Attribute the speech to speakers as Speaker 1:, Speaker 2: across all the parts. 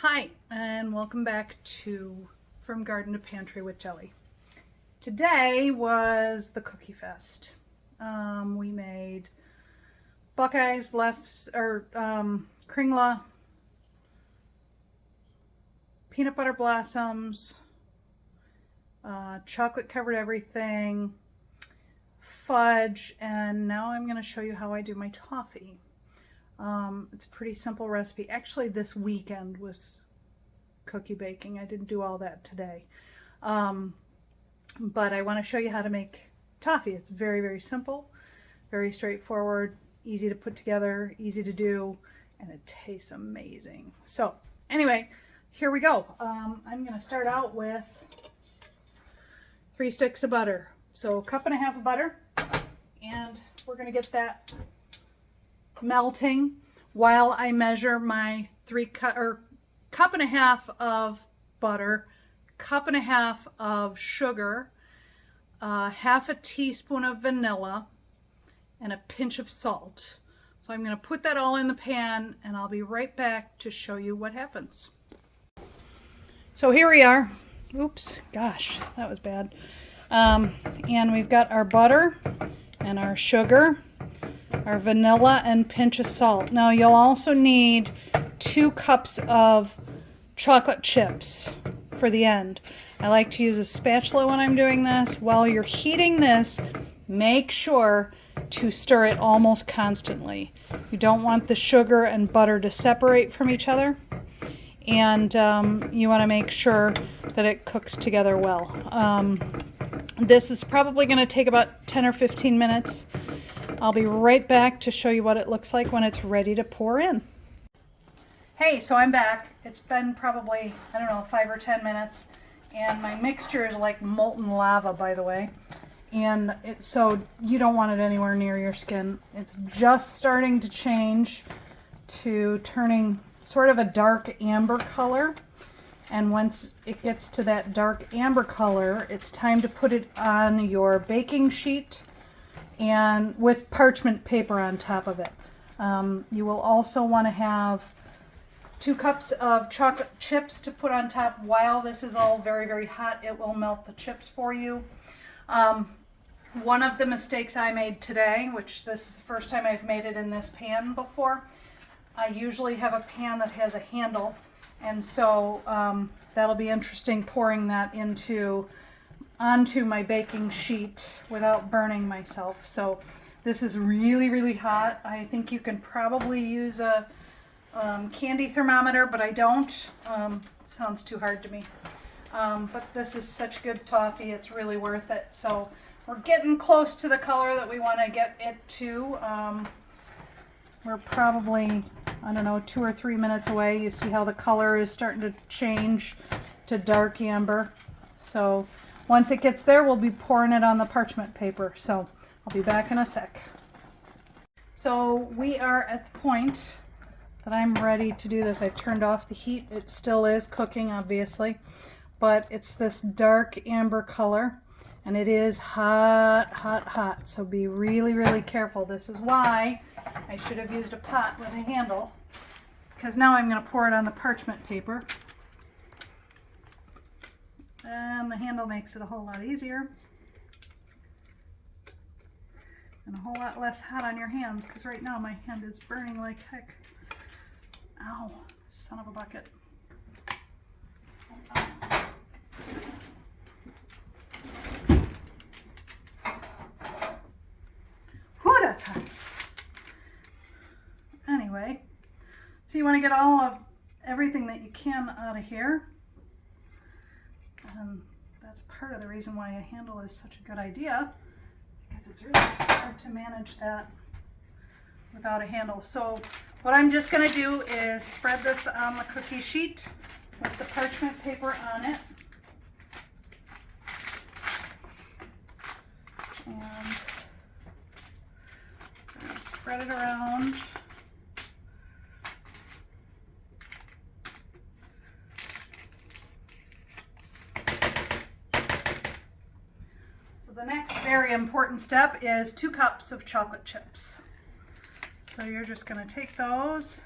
Speaker 1: Hi, and welcome back to From Garden to Pantry with Jelly. Today was the Cookie Fest. We made Buckeyes, Kringla, peanut butter blossoms, chocolate covered everything, fudge, and now I'm going to show you how I do my toffee. It's a pretty simple recipe. Actually, this weekend was cookie baking. I didn't do all that today. But I want to show you how to make toffee. It's very, very simple, very straightforward, easy to put together, easy to do, and it tastes amazing. So anyway, here we go. I'm going to start out with 3 sticks of butter. So a cup and a half of butter, and we're going to get that melting while I measure my cup and a half of butter, cup and a half of sugar, half a teaspoon of vanilla, and a pinch of salt. So I'm going to put that all in the pan, and I'll be right back to show you what happens. So here we are. Oops, gosh, that was bad. And we've got our butter and our sugar, our vanilla, and pinch of salt. Now you'll also need 2 cups of chocolate chips for the end. I like to use a spatula when I'm doing this. While you're heating this, make sure to stir it almost constantly. You don't want the sugar and butter to separate from each other, and you want to make sure that it cooks together well. This is probably going to take about 10 or 15 minutes. I'll be right back to show you what it looks like when it's ready to pour in. Hey, so I'm back. It's been probably, 5 or 10 minutes, and my mixture is like molten lava, by the way. And so you don't want it anywhere near your skin. It's just starting to change to turning sort of a dark amber color. And once it gets to that dark amber color, it's time to put it on your baking sheet and with parchment paper on top of it. You will also want to have 2 cups of chocolate chips to put on top. While this is all very, very hot, it will melt the chips for you. One of the mistakes I made today, which this is the first time I've made it in this pan before, I usually have a pan that has a handle, and so that'll be interesting pouring that onto my baking sheet without burning myself. So this is really, really hot. I think you can probably use a candy thermometer, but I don't. It sounds too hard to me. But this is such good toffee, it's really worth it. So we're getting close to the color that we want to get it to. We're probably, 2 or 3 minutes away. You see how the color is starting to change to dark amber. So once it gets there, we'll be pouring it on the parchment paper. So I'll be back in a sec. So we are at the point that I'm ready to do this. I've turned off the heat. It still is cooking, obviously, but it's this dark amber color, and it is hot, hot, hot. So be really, really careful. This is why I should have used a pot with a handle, because now I'm going to pour it on the parchment paper. And the handle makes it a whole lot easier and a whole lot less hot on your hands, because right now my hand is burning like heck. Ow, son of a bucket. Whew, that's hot. Anyway, so you want to get all of everything that you can out of here. That's part of the reason why a handle is such a good idea, because it's really hard to manage that without a handle. So what I'm just going to do is spread this on the cookie sheet with the parchment paper on it. And spread it around. So the next very important step is 2 cups of chocolate chips. So you're just going to take those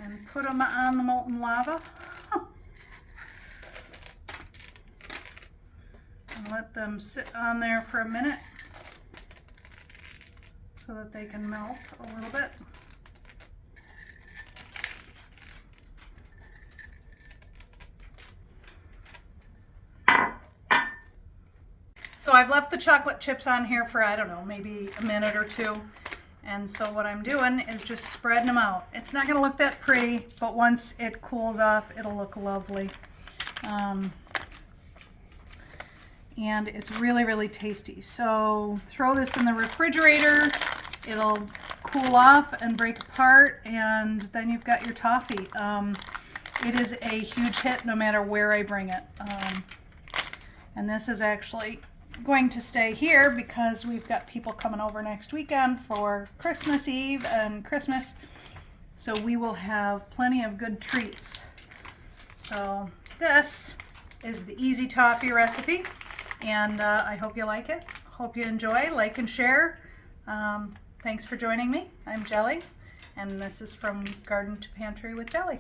Speaker 1: and put them on the molten lava and let them sit on there for a minute so that they can melt a little bit. So I've left the chocolate chips on here for, I don't know, maybe a minute or two. And so what I'm doing is just spreading them out. It's not gonna look that pretty, but once it cools off, it'll look lovely. And it's really, really tasty. So throw this in the refrigerator. It'll cool off and break apart, and then you've got your toffee. It is a huge hit no matter where I bring it. And this is actually going to stay here because we've got people coming over next weekend for Christmas Eve and Christmas. So we will have plenty of good treats. So this is the easy toffee recipe, and I hope you like it. Hope you enjoy, like and share. Thanks for joining me. I'm Jelly, and this is from Garden to Pantry with Jelly.